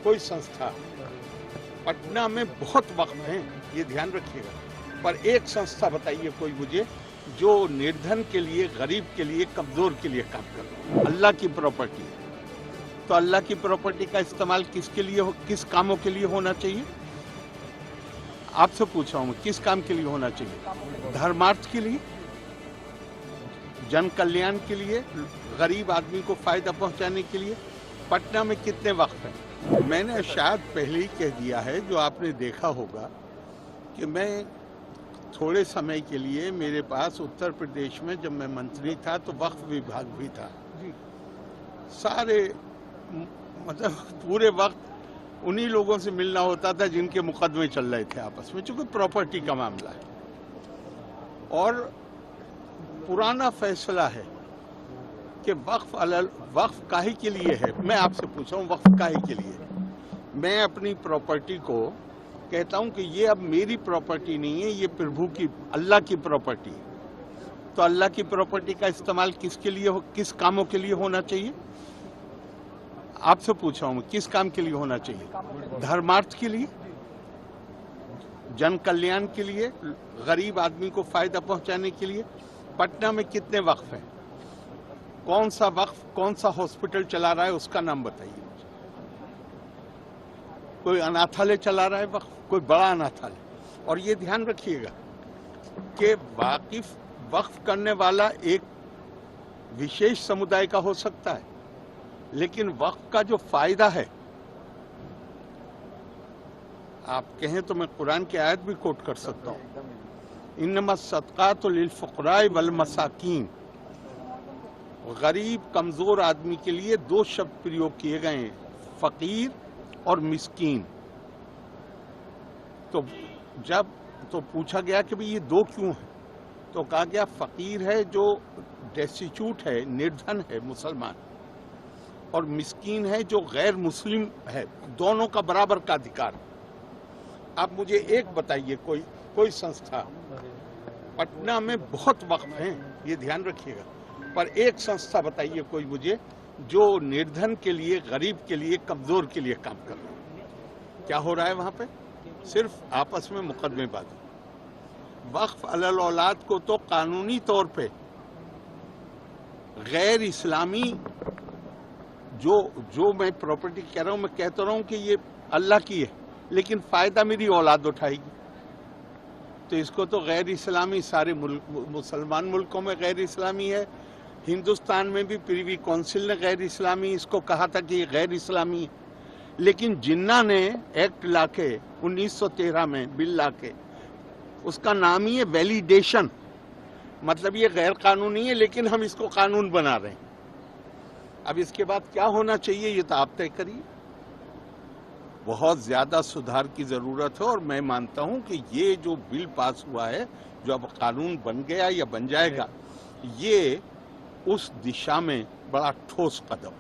कोई संस्था पटना में बहुत वक्फ हैं, ये ध्यान रखिएगा, पर एक संस्था बताइए कोई मुझे जो निर्धन के लिए, गरीब के लिए, कमजोर के लिए काम कर रहा है। अल्लाह की प्रॉपर्टी, तो अल्लाह की प्रॉपर्टी का इस्तेमाल किसके लिए किस कामों के लिए होना चाहिए? आपसे पूछ रहा हूं, किस काम के लिए होना चाहिए? धर्मार्थ के लिए, जन कल्याण के लिए, गरीब आदमी को फायदा पहुंचाने के लिए। पटना में कितने वक्फ हैं? मैंने शायद पहले ही कह दिया है, जो आपने देखा होगा कि मैं थोड़े समय के लिए, मेरे पास उत्तर प्रदेश में जब मैं मंत्री था तो वक्फ विभाग भी था। सारे मतलब पूरे वक्त उन्हीं लोगों से मिलना होता था जिनके मुकदमे चल रहे थे आपस में, चूंकि प्रॉपर्टी का मामला है। और पुराना फैसला है कि वक्फ काहे के लिए है। मैं आपसे पूछ रहा हूँ, वक्फ काहे के लिए? मैं अपनी प्रॉपर्टी को कहता हूँ कि ये अब मेरी प्रॉपर्टी नहीं है, ये प्रभु की, अल्लाह की प्रॉपर्टी है। तो अल्लाह की प्रॉपर्टी का इस्तेमाल किसके लिए किस कामों के लिए होना चाहिए? आपसे पूछ रहा हूँ, किस काम के लिए होना चाहिए? धर्मार्थ के लिए, जन कल्याण के लिए, गरीब आदमी को फायदा पहुंचाने के लिए। पटना में कितने वक्फ हैं? कौन सा वक्फ कौन सा हॉस्पिटल चला रहा है, उसका नाम बताइए मुझे। कोई अनाथालय चला रहा है वक्फ, कोई बड़ा अनाथालय। और ये ध्यान रखिएगा कि वक्फ करने वाला एक विशेष समुदाय का हो सकता है, लेकिन वक्फ का जो फायदा है, आप कहें तो मैं कुरान की आयत भी कोट कर सकता हूं, इन्नमस सदकातु लिल फुक़राए वल मसाकीन। गरीब कमजोर आदमी के लिए दो शब्द प्रयोग किए गए हैं, फकीर और मिस्कीन। तो जब तो पूछा गया कि भाई ये दो क्यों है, तो कहा गया फकीर है जो डेस्टिट्यूट है, निर्धन है, मुसलमान, और मिस्कीन है जो गैर मुस्लिम है। दोनों का बराबर का अधिकार। आप मुझे एक बताइए, कोई संस्था, पटना में बहुत वक्फ हैं, ये ध्यान रखिएगा, पर एक संस्था बताइए कोई मुझे जो निर्धन के लिए, गरीब के लिए, कमजोर के लिए काम कर रहा है। क्या हो रहा है वहां पे? सिर्फ आपस में मुकदमेबाजी। वक्फ अलल औलाद को तो कानूनी तौर पे गैर इस्लामी जो मैं प्रॉपर्टी कह रहा हूं, मैं कहता रहा हूं कि ये अल्लाह की है, लेकिन फायदा मेरी औलाद उठाएगी, तो इसको तो गैर इस्लामी, सारे मुसलमान मुल्कों में गैर इस्लामी है। हिंदुस्तान में भी प्रीवी काउंसिल ने गैर इस्लामी इसको कहा था कि ये गैर इस्लामी है। लेकिन जिन्ना ने एक्ट लाके 1913 में बिल लाके, उसका नाम ही है वैलिडेशन, मतलब ये गैर कानूनी है लेकिन हम इसको कानून बना रहे हैं। अब इसके बाद क्या होना चाहिए ये तो आप तय करिए। बहुत ज्यादा सुधार की जरूरत है, और मैं मानता हूं कि ये जो बिल पास हुआ है, जो अब कानून बन गया या बन जाएगा, ये उस दिशा में बड़ा ठोस कदम।